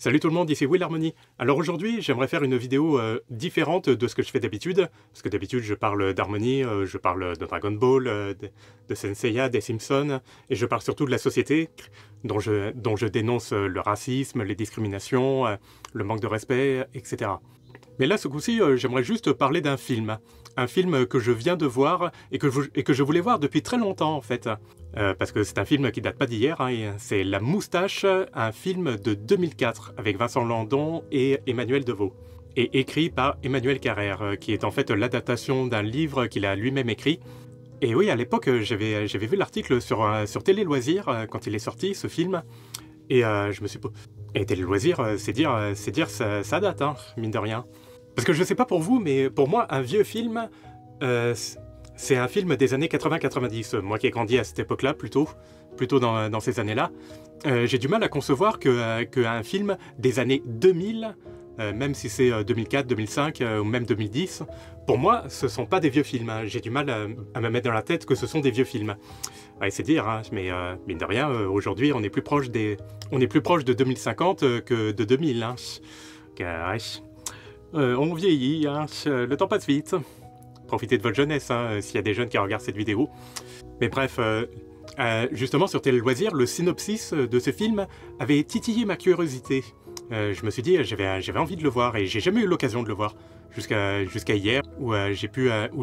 Salut tout le monde, ici Will Harmony. Alors aujourd'hui, j'aimerais faire une vidéo différente de ce que je fais d'habitude, parce que d'habitude je parle d'Harmony, je parle de Dragon Ball, de Senseiya, des Simpsons, et je parle surtout de la société, dont je dénonce le racisme, les discriminations, le manque de respect, etc. Mais là, ce coup-ci, j'aimerais juste parler d'un film. Un film que je viens de voir et que je voulais voir depuis très longtemps, en fait. Parce que c'est un film qui date pas d'hier, hein, c'est La Moustache, un film de 2004 avec Vincent Landon et Emmanuel Deveau. Et écrit par Emmanuel Carrère, qui est en fait l'adaptation d'un livre qu'il a lui-même écrit. Et oui, à l'époque, j'avais vu l'article sur Télé Loisirs, quand il est sorti, ce film. Et je me suis... Et Télé Loisirs, c'est dire ça date, hein, mine de rien. Parce que je sais pas pour vous, mais pour moi, un vieux film, c'est un film des années 80-90. Moi qui ai grandi à cette époque-là, plutôt dans ces années-là, j'ai du mal à concevoir qu'un film des années 2000, même si c'est 2004, 2005 ou même 2010, pour moi, ce sont pas des vieux films. Hein. J'ai du mal à me mettre dans la tête que ce sont des vieux films. Ouais, c'est dire, hein, mais mine de rien, aujourd'hui, on est plus proche de 2050 que de 2000. Hein. On vieillit, hein, le temps passe vite. Profitez de votre jeunesse, hein, s'il y a des jeunes qui regardent cette vidéo. Mais bref, justement sur Télé Loisirs, le synopsis de ce film avait titillé ma curiosité. Je me suis dit, j'avais envie de le voir et j'ai jamais eu l'occasion de le voir. Jusqu'à hier, où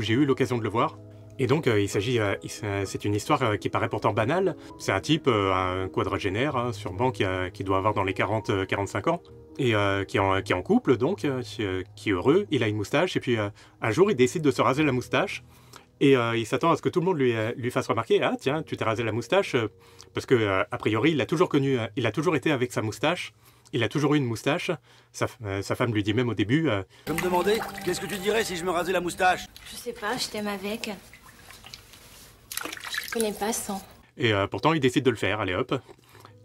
j'ai eu l'occasion de le voir. Et donc, c'est une histoire qui paraît pourtant banale. C'est un type, un quadragénaire, hein, sûrement, qui doit avoir dans les 40-45 ans. Et qui est en couple, donc, qui est heureux, il a une moustache, et puis un jour, il décide de se raser la moustache, et il s'attend à ce que tout le monde lui fasse remarquer « Ah, tiens, tu t'es rasé la moustache », parce que, a priori, il a toujours été avec sa moustache, il a toujours eu une moustache, sa femme lui dit même au début Je me demandais, qu'est-ce que tu dirais si je me rasais la moustache? Je sais pas, je t'aime avec. Je te connais pas sans. Et pourtant, il décide de le faire, allez hop.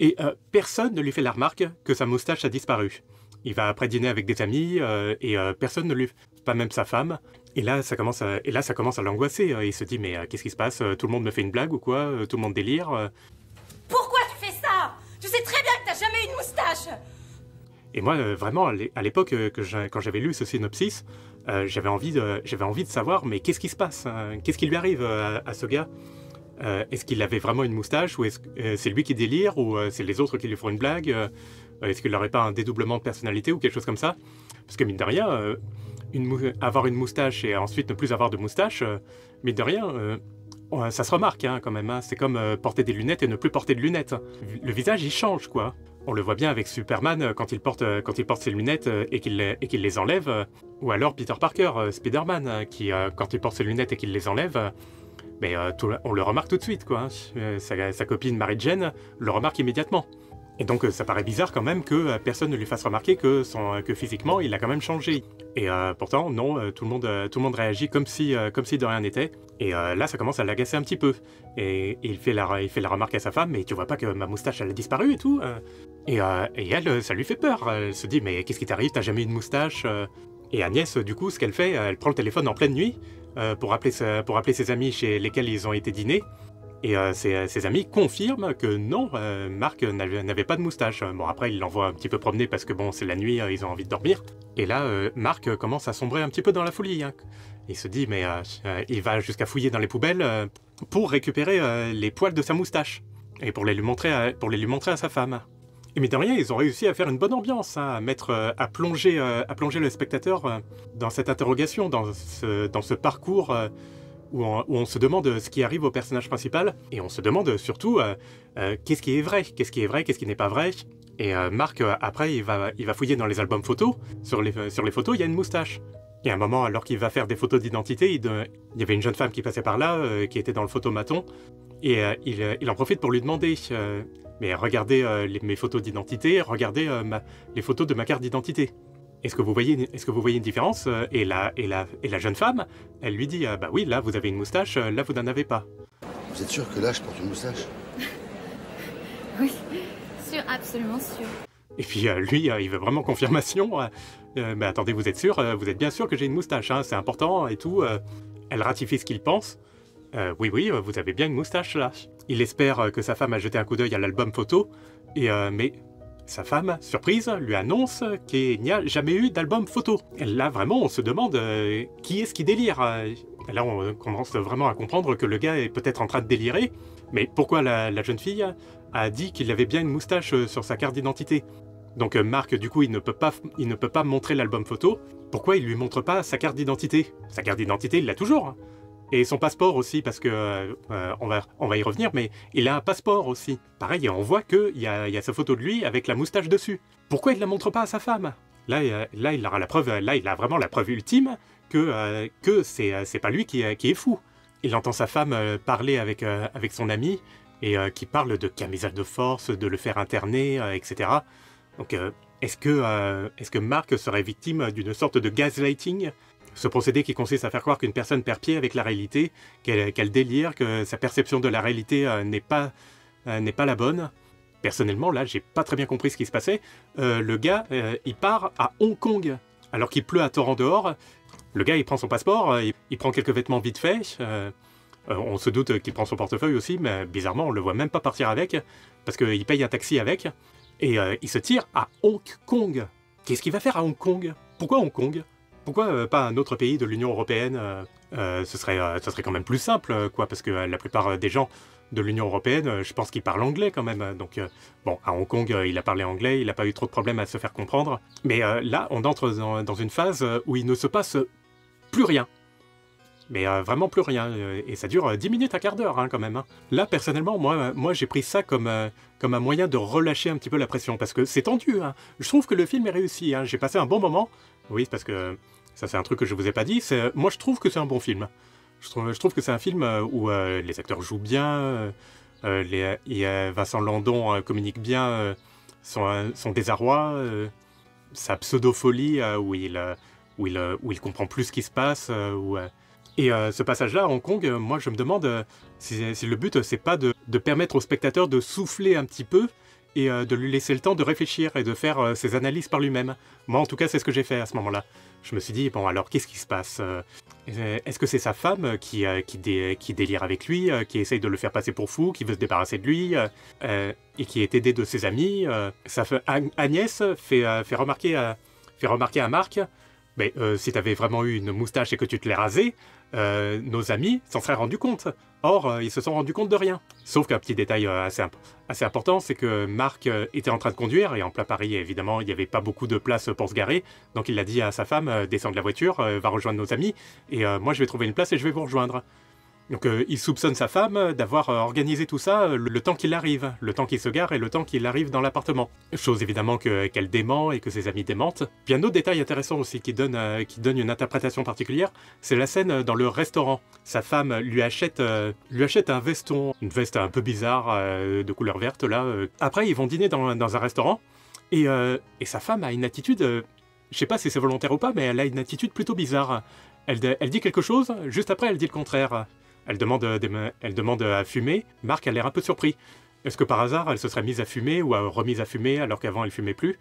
Et personne ne lui fait la remarque que sa moustache a disparu. Il va après dîner avec des amis et personne ne lui... pas même sa femme. Et là, ça commence à l'angoisser. Il se dit, mais qu'est-ce qui se passe? Tout le monde me fait une blague ou quoi? Tout le monde délire? Pourquoi tu fais ça? Tu sais très bien que t'as jamais eu de moustache. Et moi, vraiment, à l'époque, quand j'avais lu ce synopsis, j'avais envie de savoir, mais qu'est-ce qui se passe? Qu'est-ce qui lui arrive à ce gars? Est-ce qu'il avait vraiment une moustache ou est-ce que c'est lui qui délire ou c'est les autres qui lui font une blague? Est-ce qu'il n'aurait pas un dédoublement de personnalité ou quelque chose comme ça? Parce que mine de rien, avoir une moustache et ensuite ne plus avoir de moustache, mine de rien, ça se remarque hein, quand même. Hein. C'est comme porter des lunettes et ne plus porter de lunettes. Le visage, il change, quoi. On le voit bien avec Superman quand il porte ses lunettes et qu'il les enlève. Ou alors Peter Parker, Spider-Man, qui, quand il porte ses lunettes et qu'il les enlève... Mais on le remarque tout de suite, quoi. Sa copine Mary Jane le remarque immédiatement. Et donc ça paraît bizarre quand même que personne ne lui fasse remarquer que physiquement il a quand même changé. Et pourtant non, tout le monde réagit comme si de rien n'était. Et là ça commence à l'agacer un petit peu. Et il fait la remarque à sa femme, mais tu vois pas que ma moustache elle a disparu et tout. Et elle, ça lui fait peur. Elle se dit mais qu'est-ce qui t'arrive, t'as jamais eu de moustache? Et Agnès, du coup, ce qu'elle fait, elle prend le téléphone en pleine nuit pour appeler ses amis chez lesquels ils ont été dîner. Et ses amis confirment que non, Marc n'avait pas de moustache. Bon, après, il l'envoie un petit peu promener parce que bon, c'est la nuit, ils ont envie de dormir. Et là, Marc commence à sombrer un petit peu dans la folie. Hein. Il se dit, mais il va jusqu'à fouiller dans les poubelles pour récupérer les poils de sa moustache. Et pour les lui montrer à sa femme. Et mais de rien, ils ont réussi à faire une bonne ambiance, hein, à plonger le spectateur dans cette interrogation, dans ce parcours où on se demande ce qui arrive au personnage principal, et on se demande surtout qu'est-ce qui est vrai, qu'est-ce qui n'est pas vrai. Et Marc, après, il va fouiller dans les albums photos. Sur les photos, il y a une moustache. Et à un moment, alors qu'il va faire des photos d'identité, il y avait une jeune femme qui passait par là, qui était dans le photomaton, et il en profite pour lui demander... mais regardez mes photos d'identité, regardez les photos de ma carte d'identité. Est-ce que vous voyez une différence? Et la jeune femme, elle lui dit bah oui, là vous avez une moustache, là vous n'en avez pas. Vous êtes sûr que là je porte une moustache? Oui, sûr, absolument sûr. Et puis lui, il veut vraiment confirmation. Mais attendez, vous êtes bien sûr que j'ai une moustache, hein, c'est important et tout. Elle ratifie ce qu'il pense. Oui, vous avez bien une moustache là. Il espère que sa femme a jeté un coup d'œil à l'album photo, mais sa femme, surprise, lui annonce qu'il n'y a jamais eu d'album photo. Là, vraiment, on se demande qui est-ce qui délire. Là, on commence vraiment à comprendre que le gars est peut-être en train de délirer, mais pourquoi la jeune fille a dit qu'il avait bien une moustache sur sa carte d'identité? Donc Marc, du coup, il ne peut pas montrer l'album photo. Pourquoi il lui montre pas sa carte d'identité? Sa carte d'identité, il l'a toujours. Et son passeport aussi, parce que on va y revenir, mais il a un passeport aussi. Pareil, on voit qu'il y a sa photo de lui avec la moustache dessus. Pourquoi il la montre pas à sa femme? Là, il aura la preuve. Là, il a vraiment la preuve ultime que c'est pas lui qui est fou. Il entend sa femme parler avec son ami et qui parle de camisole de force, de le faire interner, etc. Donc, est-ce que Marc serait victime d'une sorte de gaslighting? Ce procédé qui consiste à faire croire qu'une personne perd pied avec la réalité, qu'elle délire, que sa perception de la réalité n'est pas la bonne. Personnellement, là, j'ai pas très bien compris ce qui se passait. Le gars, il part à Hong Kong, alors qu'il pleut à torrent dehors. Le gars, il prend son passeport, il prend quelques vêtements vite fait. On se doute qu'il prend son portefeuille aussi, mais bizarrement, on le voit même pas partir avec, parce qu'il paye un taxi avec. Et il se tire à Hong Kong. Qu'est-ce qu'il va faire à Hong Kong? Pourquoi Hong Kong? Pourquoi pas un autre pays de l'Union Européenne? Ce serait quand même plus simple, quoi, parce que la plupart des gens de l'Union Européenne, je pense qu'ils parlent anglais quand même. Donc, bon, à Hong Kong, il a parlé anglais, il n'a pas eu trop de problèmes à se faire comprendre. Mais là, on entre dans une phase où il ne se passe plus rien. Mais vraiment plus rien. Et ça dure 10 minutes à quart d'heure, hein, quand même. Hein. Là, personnellement, moi j'ai pris ça comme un moyen de relâcher un petit peu la pression, parce que c'est tendu. Hein. Je trouve que le film est réussi. Hein. J'ai passé un bon moment. Oui, parce que ça, c'est un truc que je vous ai pas dit. Moi, je trouve que c'est un bon film. Je trouve que c'est un film où les acteurs jouent bien, Vincent Landon communique bien son désarroi, sa pseudo-folie où il comprend plus ce qui se passe. Et ce passage-là à Hong Kong, moi je me demande si le but c'est pas de permettre au spectateur de souffler un petit peu et de lui laisser le temps de réfléchir et de faire ses analyses par lui-même. Moi en tout cas c'est ce que j'ai fait à ce moment-là. Je me suis dit, bon alors qu'est-ce qui se passe? Est-ce que c'est sa femme qui délire avec lui, qui essaye de le faire passer pour fou, qui veut se débarrasser de lui, et qui est aidée de ses amis? Agnès fait remarquer à Marc, mais si t'avais vraiment eu une moustache et que tu te l'es rasée, nos amis s'en seraient rendus compte. Or, ils se sont rendus compte de rien. Sauf qu'un petit détail assez important, c'est que Marc était en train de conduire, et en plein Paris, évidemment, il n'y avait pas beaucoup de place pour se garer. Donc il a dit à sa femme, descends de la voiture, va rejoindre nos amis, et moi je vais trouver une place et je vais vous rejoindre. Donc il soupçonne sa femme d'avoir organisé tout ça le temps qu'il arrive, le temps qu'il se gare et le temps qu'il arrive dans l'appartement. Chose évidemment qu'elle dément et que ses amis démentent. Puis un autre détail intéressant aussi qui donne une interprétation particulière, c'est la scène dans le restaurant. Sa femme lui achète un veston, une veste un peu bizarre de couleur verte là. Après ils vont dîner dans un restaurant et sa femme a une attitude, je sais pas si c'est volontaire ou pas, mais elle a une attitude plutôt bizarre. Elle dit quelque chose, juste après elle dit le contraire. Elle demande à fumer. Marc a l'air un peu surpris. Est-ce que par hasard, elle se serait mise à fumer ou remise à fumer alors qu'avant elle fumait plus?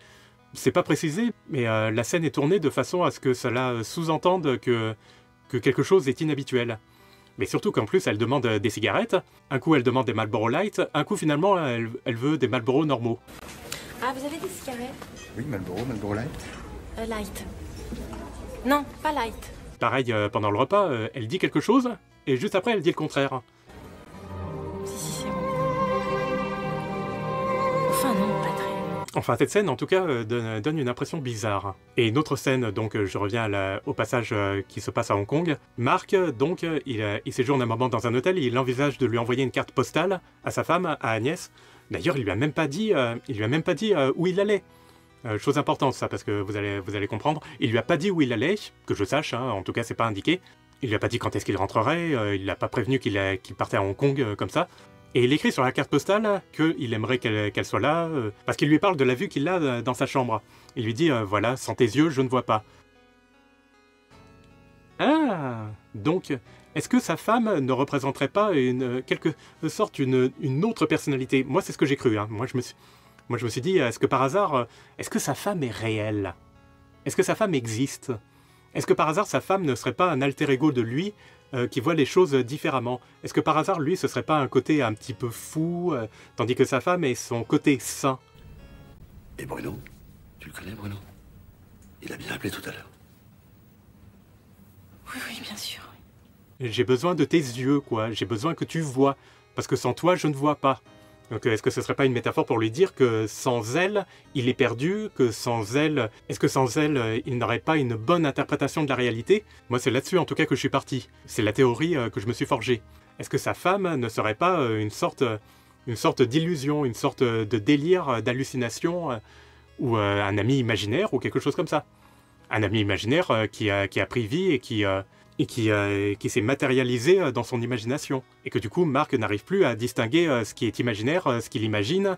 C'est pas précisé, mais la scène est tournée de façon à ce que cela sous-entende que quelque chose est inhabituel. Mais surtout qu'en plus, elle demande des cigarettes. Un coup, elle demande des Marlboro Light. Un coup, finalement, elle veut des Marlboro normaux. Ah, vous avez des cigarettes? Oui, Marlboro Light. Light. Non, pas light. Pareil, pendant le repas, elle dit quelque chose, et juste après, elle dit le contraire. Si, c'est bon. Enfin, non, pas très. Enfin, cette scène, en tout cas, donne une impression bizarre. Et une autre scène, donc, je reviens au passage qui se passe à Hong Kong. Marc, donc, il séjourne un moment dans un hôtel, et il envisage de lui envoyer une carte postale à sa femme, à Agnès. D'ailleurs, il lui a même pas dit où il allait. Chose importante ça, parce que vous allez comprendre. Il lui a pas dit où il allait, que je sache, hein, en tout cas c'est pas indiqué. Il lui a pas dit quand est-ce qu'il rentrerait, il l'a pas prévenu qu'il partait à Hong Kong comme ça. Et il écrit sur la carte postale qu'il aimerait qu'elle soit là, parce qu'il lui parle de la vue qu'il a dans sa chambre. Il lui dit voilà, sans tes yeux, je ne vois pas. Ah, donc, est-ce que sa femme ne représenterait pas quelque sorte une autre personnalité? Moi c'est ce que j'ai cru, hein. Moi je me suis dit, est-ce que par hasard, est-ce que sa femme est réelle? Est-ce que sa femme existe? Est-ce que par hasard, sa femme ne serait pas un alter ego de lui qui voit les choses différemment? Est-ce que par hasard, lui, ce serait pas un côté un petit peu fou, tandis que sa femme est son côté sain? Et Bruno? Tu le connais, Bruno? Il a bien appelé tout à l'heure. Oui, oui, bien sûr. J'ai besoin de tes yeux, quoi. J'ai besoin que tu vois. Parce que sans toi, je ne vois pas. Donc est-ce que ce serait pas une métaphore pour lui dire que sans elle, il est perdu, que sans elle... Est-ce que sans elle, il n'aurait pas une bonne interprétation de la réalité? Moi, c'est là-dessus, en tout cas, que je suis parti. C'est la théorie que je me suis forgée. Est-ce que sa femme ne serait pas une sorte d'illusion, une sorte de délire, d'hallucination, ou un ami imaginaire, ou quelque chose comme ça? Un ami imaginaire qui a pris vie et qui s'est matérialisé dans son imagination. Et que du coup, Marc n'arrive plus à distinguer ce qui est imaginaire, ce qu'il imagine,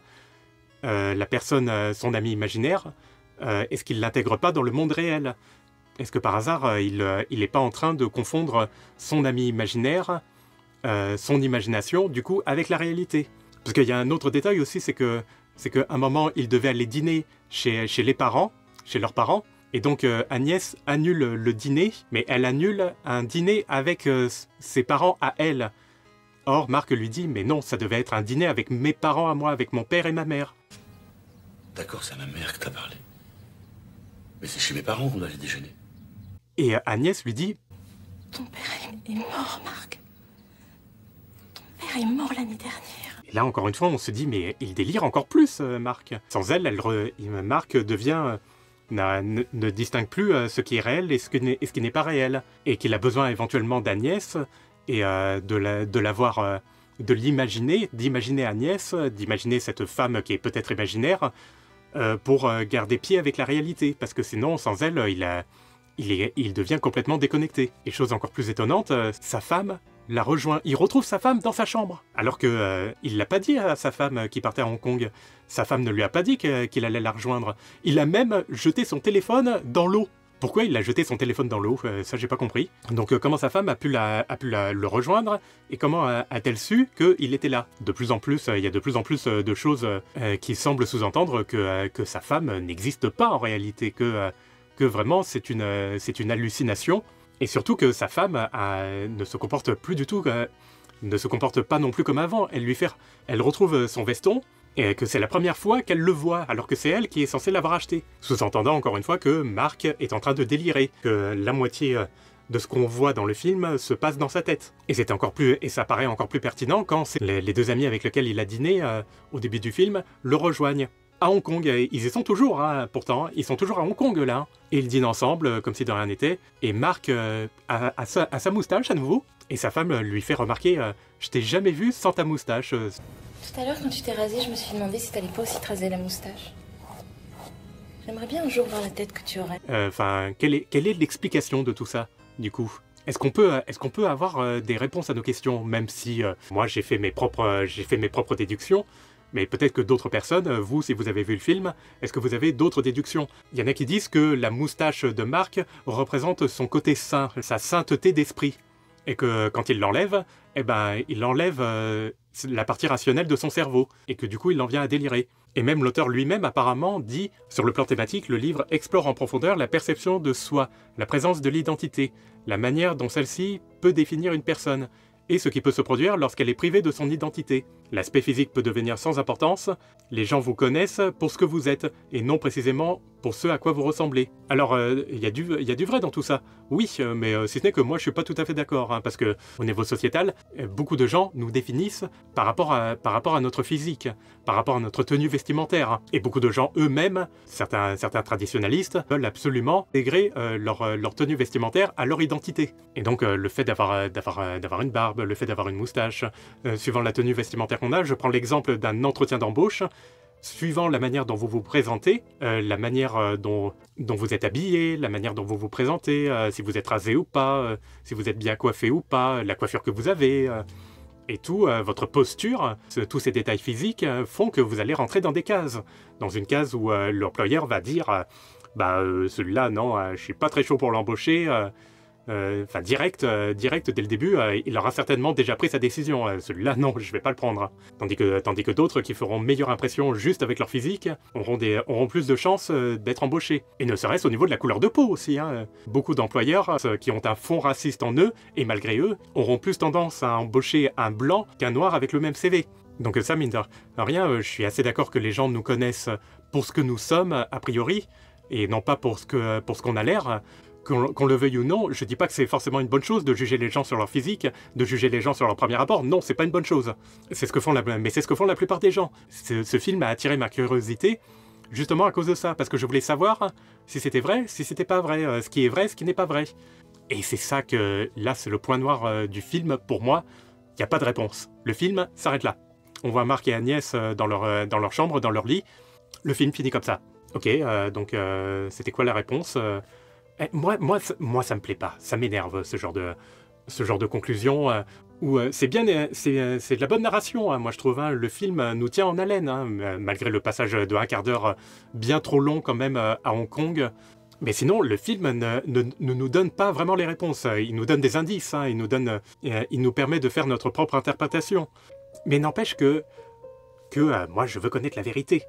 la personne, son ami imaginaire, est-ce qu'il ne l'intègre pas dans le monde réel? Est-ce que par hasard, il n'est pas en train de confondre son ami imaginaire, son imagination, du coup, avec la réalité? Parce qu'il y a un autre détail aussi, c'est qu'à un moment, il devait aller dîner chez les parents, chez leurs parents, et donc Agnès annule le dîner, mais elle annule un dîner avec ses parents à elle. Or, Marc lui dit, mais non, ça devait être un dîner avec mes parents à moi, avec mon père et ma mère. D'accord, c'est à ma mère que t'as parlé. Mais c'est chez mes parents qu'on allait déjeuner. Et Agnès lui dit, Ton père est mort, Marc. Ton père est mort l'année dernière. et là encore une fois, on se dit, mais il délire encore plus, Marc. Sans elle, Marc devient... ne distingue plus ce qui est réel et ce qui n'est pas réel. Et qu'il a besoin éventuellement d'Agnès et de l'imaginer, d'imaginer Agnès, d'imaginer cette femme qui est peut-être imaginaire pour garder pied avec la réalité. Parce que sinon, sans elle, il devient complètement déconnecté. Et chose encore plus étonnante, sa femme la rejoint. Il retrouve sa femme dans sa chambre. Alors que il l'a pas dit à sa femme qui partait à Hong Kong. Sa femme ne lui a pas dit qu'il allait la rejoindre. Il a même jeté son téléphone dans l'eau. Pourquoi il a jeté son téléphone dans l'eau? Ça, j'ai pas compris. Donc comment sa femme a pu le rejoindre et comment a-t-elle su qu'il était là? De plus en plus, il y a de plus en plus de choses qui semblent sous-entendre que sa femme n'existe pas en réalité, que vraiment c'est une hallucination. Et surtout que sa femme ne se comporte plus du tout, ne se comporte pas non plus comme avant. Elle retrouve son veston, et que c'est la première fois qu'elle le voit, alors que c'est elle qui est censée l'avoir acheté. Sous-entendant encore une fois que Marc est en train de délirer, que la moitié de ce qu'on voit dans le film se passe dans sa tête. Et ça paraît encore plus pertinent quand les deux amis avec lesquels il a dîné au début du film le rejoignent. À Hong Kong, ils y sont toujours, hein, pourtant, ils sont toujours à Hong Kong là. Et ils dînent ensemble, comme si de rien n'était, et Marc a sa moustache à nouveau, et sa femme lui fait remarquer je t'ai jamais vu sans ta moustache. Tout à l'heure, quand tu t'es rasé, je me suis demandé si t'allais pas aussi te raser la moustache. J'aimerais bien un jour voir la tête que tu aurais. Enfin, quelle est l'explication de tout ça, du coup? Est-ce qu'on peut avoir des réponses à nos questions, même si moi j'ai fait mes propres déductions? Mais peut-être que d'autres personnes, vous, si vous avez vu le film, est-ce que vous avez d'autres déductions? Il y en a qui disent que la moustache de Marc représente son côté saint, sa sainteté d'esprit. Et que quand il l'enlève, eh ben, il enlève la partie rationnelle de son cerveau. Et que du coup, il en vient à délirer. Et même l'auteur lui-même, apparemment, dit, sur le plan thématique, le livre explore en profondeur la perception de soi, la présence de l'identité, la manière dont celle-ci peut définir une personne, et ce qui peut se produire lorsqu'elle est privée de son identité. L'aspect physique peut devenir sans importance, les gens vous connaissent pour ce que vous êtes, et non précisément pour ce à quoi vous ressemblez. Alors, il y a du vrai dans tout ça, oui, mais si ce n'est que moi je suis pas tout à fait d'accord, hein, parce que au niveau sociétal, beaucoup de gens nous définissent par rapport à notre physique, par rapport à notre tenue vestimentaire, et beaucoup de gens eux-mêmes, certains traditionalistes, veulent absolument intégrer leur tenue vestimentaire à leur identité. Et donc le fait d'avoir une barbe, le fait d'avoir une moustache, suivant la tenue vestimentaire qu'on a, je prends l'exemple d'un entretien d'embauche, suivant la manière dont vous vous présentez, la manière dont vous êtes habillé, la manière dont vous vous présentez, si vous êtes rasé ou pas, si vous êêtes bien coiffé ou pas, la coiffure que vous avez, et tout, votre posture, tous ces détails physiques font que vous allez rentrer dans des cases. Dans une case où l'employeur va dire celui-là, non, je suis pas très chaud pour l'embaucher. Enfin, direct dès le début, il aura certainement déjà pris sa décision. Celui-là, non, je vais pas le prendre. Tandis que d'autres qui feront meilleure impression juste avec leur physique auront plus de chances d'être embauchés. Et ne serait-ce au niveau de la couleur de peau aussi. Hein. Beaucoup d'employeurs qui ont un fond raciste en eux, et malgré eux, auront plus tendance à embaucher un blanc qu'un noir avec le même CV. Donc ça, mine de rien, je suis assez d'accord que les gens nous connaissent pour ce que nous sommes a priori, et non pas pour ce qu'on a l'air. Qu'on le veuille ou non, je dis pas que c'est forcément une bonne chose de juger les gens sur leur physique, de juger les gens sur leur premier rapport. Non, c'est pas une bonne chose. C'est ce que font mais c'est ce que font la plupart des gens. Ce film a attiré ma curiosité justement à cause de ça, parce que je voulais savoir si c'était vrai, si c'était pas vrai, ce qui est vrai, ce qui n'est pas vrai. Et c'est ça que, là, c'est le point noir du film pour moi. Il n'y a pas de réponse. Le film s'arrête là. On voit Marc et Agnès dans leur chambre, dans leur lit. Le film finit comme ça. Ok, donc c'était quoi la réponse moi, ça me plaît pas. Ça m'énerve, ce genre de conclusion. Où c'est bien, c'est de la bonne narration, hein, moi je trouve. Hein, le film nous tient en haleine, hein, malgré le passage de un quart d'heure bien trop long quand même à Hong Kong. Mais sinon, le film ne nous donne pas vraiment les réponses. Il nous donne des indices, hein, il nous permet de faire notre propre interprétation. Mais n'empêche que moi, je veux connaître la vérité.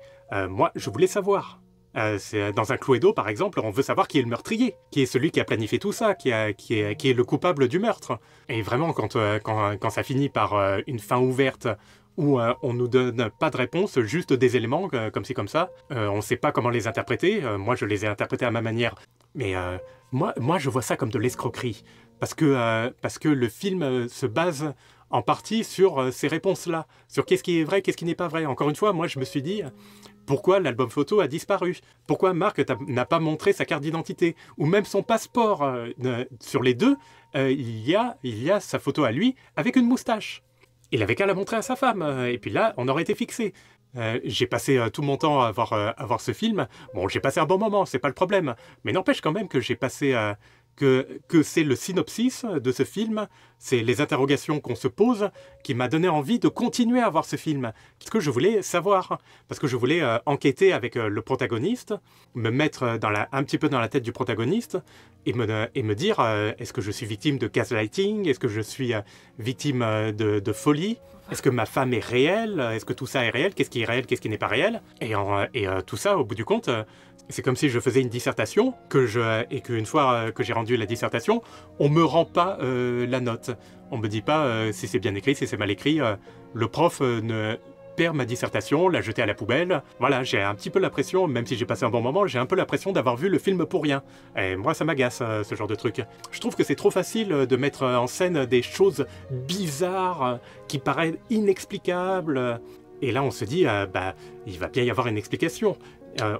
Moi, je voulais savoir. Dans un Cluedo, par exemple, on veut savoir qui est le meurtrier, qui est celui qui a planifié tout ça, qui est le coupable du meurtre. Et vraiment, quand ça finit par une fin ouverte, où on nous donne pas de réponse, juste des éléments comme ci comme ça. On sait pas comment les interpréter. Moi, je les ai interprétés à ma manière. Mais moi, je vois ça comme de l'escroquerie. Parce que le film se base en partie sur ces réponses-là. Sur qu'est-ce qui est vrai, qu'est-ce qui n'est pas vrai. Encore une fois, moi, je me suis dit... Pourquoi l'album photo a disparu? Pourquoi Marc n'a pas montré sa carte d'identité? Ou même son passeport? Sur les deux, il y a sa photo à lui avec une moustache. Il avait qu'à la montrer à sa femme. Et puis là, on aurait été fixé. J'ai passé tout mon temps à voir ce film. Bon, j'ai passé un bon moment, c'est pas le problème. Mais n'empêche quand même que j'ai passé... que c'est le synopsis de ce film, c'est les interrogations qu'on se pose qui m'a donné envie de continuer à voir ce film. Parce que je voulais savoir, parce que je voulais enquêter avec le protagoniste, me mettre un petit peu dans la tête du protagoniste et me dire est-ce que je suis victime de gaslighting? Est-ce que je suis victime de folie? Est-ce que ma femme est réelle? Est-ce que tout ça est réel? Qu'est-ce qui est réel? Qu'est-ce qui n'est pas réel? Et tout ça, au bout du compte... C'est comme si je faisais une dissertation, et qu'une fois que j'ai rendu la dissertation, on me rend pas la note. On me dit pas si c'est bien écrit, si c'est mal écrit. Le prof ne perd ma dissertation, l'a jetée à la poubelle. Voilà, j'ai un petit peu la pression, même si j'ai passé un bon moment, j'ai un peu la pression d'avoir vu le film pour rien. Et moi, ça m'agace, ce genre de truc. Je trouve que c'est trop facile de mettre en scène des choses bizarres, qui paraissent inexplicables. Et là, on se dit, il va bien y avoir une explication.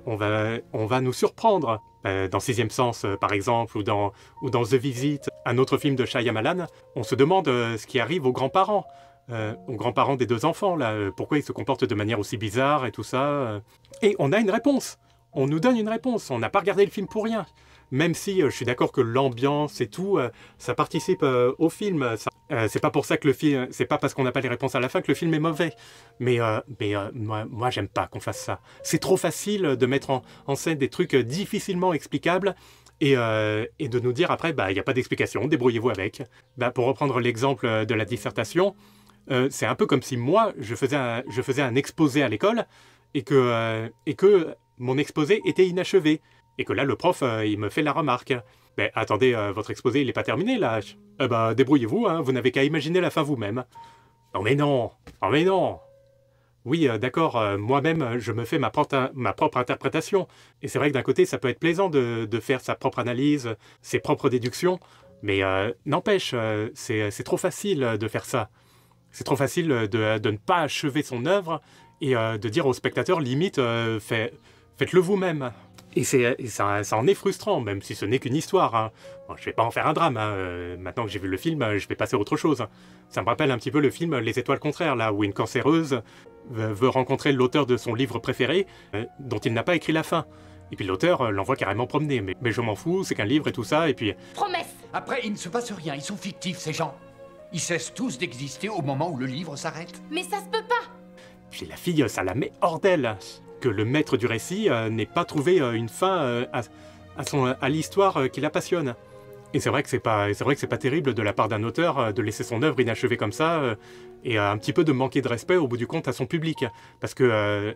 On va nous surprendre. Dans Sixième Sens, par exemple, ou dans The Visit, un autre film de Shyamalan, on se demande ce qui arrive aux grands-parents des deux enfants, là, pourquoi ils se comportent de manière aussi bizarre et tout ça. Et on a une réponse. On nous donne une réponse. On n'a pas regardé le film pour rien. Même si je suis d'accord que l'ambiance et tout, ça participe au film. C'est pas pour ça que le film, c'est pas parce qu'on n'a pas les réponses à la fin que le film est mauvais. Mais moi j'aime pas qu'on fasse ça. C'est trop facile de mettre en scène des trucs difficilement explicables et de nous dire après, il n'y a pas d'explication, débrouillez-vous avec. Pour reprendre l'exemple de la dissertation, c'est un peu comme si moi je faisais un exposé à l'école et que mon exposé était inachevé. Et que là, le prof, il me fait la remarque. Mais attendez, votre exposé, il n'est pas terminé, là. Débrouillez-vous, hein, vous n'avez qu'à imaginer la fin vous-même. Non mais non. Oh mais non. Oui, d'accord, moi-même, je me fais ma propre interprétation. Et c'est vrai que d'un côté, ça peut être plaisant de faire sa propre analyse, ses propres déductions. Mais n'empêche, c'est trop facile de faire ça. C'est trop facile de ne pas achever son œuvre et de dire au spectateur, limite, faites-le vous-même. Et ça en est frustrant, même si ce n'est qu'une histoire. Hein. Bon, je vais pas en faire un drame. Hein. Maintenant que j'ai vu le film, je vais passer à autre chose. Ça me rappelle un petit peu le film Les Étoiles contraires, là, où une cancéreuse veut rencontrer l'auteur de son livre préféré, dont il n'a pas écrit la fin. Et puis l'auteur l'envoie carrément promener. Mais je m'en fous, c'est qu'un livre et tout ça, et puis... Promesse! Après, il ne se passe rien, ils sont fictifs, ces gens. Ils cessent tous d'exister au moment où le livre s'arrête. Mais ça se peut pas! Puis la fille, ça la met hors d'elle. Que le maître du récit n'ait pas trouvé une fin à l'histoire qui la passionne. Et c'est vrai que c'est pas terrible de la part d'un auteur de laisser son œuvre inachevée comme ça et un petit peu de manquer de respect au bout du compte à son public, parce que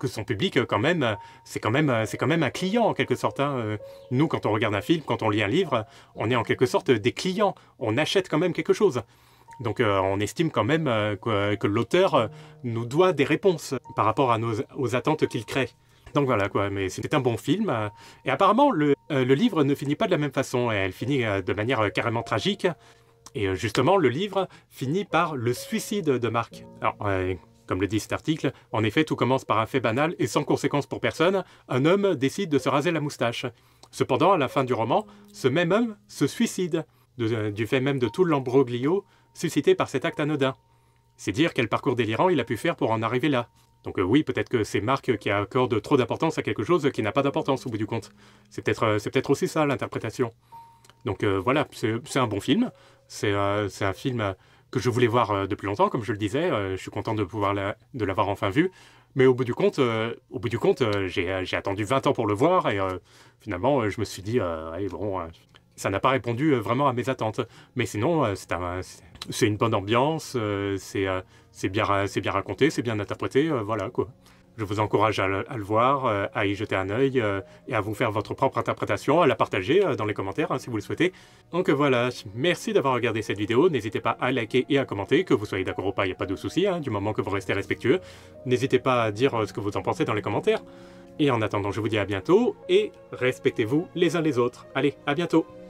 son public quand même c'est quand même un client en quelque sorte. Hein. Nous, quand on regarde un film, quand on lit un livre, on est en quelque sorte des clients. On achète quand même quelque chose. Donc on estime quand même que l'auteur nous doit des réponses par rapport aux attentes qu'il crée. Donc voilà quoi, mais c'était un bon film. Et apparemment, le livre ne finit pas de la même façon. Elle finit de manière carrément tragique. Et justement, le livre finit par le suicide de Mark. Alors, comme le dit cet article, en effet, tout commence par un fait banal et sans conséquence pour personne. Un homme décide de se raser la moustache. Cependant, à la fin du roman, ce même homme se suicide, du fait même de tout l'embroglio suscité par cet acte anodin. C'est dire quel parcours délirant il a pu faire pour en arriver là. Donc oui, peut-être que c'est Mark qui accorde trop d'importance à quelque chose qui n'a pas d'importance au bout du compte. C'est peut-être aussi ça l'interprétation. Donc voilà, c'est un bon film. C'est un film que je voulais voir depuis longtemps, comme je le disais. Je suis content de l'avoir enfin vu. Mais au bout du compte, j'ai attendu 20 ans pour le voir et finalement, je me suis dit, ouais, bon, ça n'a pas répondu vraiment à mes attentes. Mais sinon, c'est une bonne ambiance, c'est bien raconté, c'est bien interprété, voilà quoi. Je vous encourage à le voir, à y jeter un œil et à vous faire votre propre interprétation, à la partager dans les commentaires si vous le souhaitez. Donc voilà, merci d'avoir regardé cette vidéo, n'hésitez pas à liker et à commenter, que vous soyez d'accord ou pas, il n'y a pas de souci, du moment que vous restez respectueux. N'hésitez pas à dire ce que vous en pensez dans les commentaires. Et en attendant, je vous dis à bientôt et respectez-vous les uns les autres. Allez, à bientôt!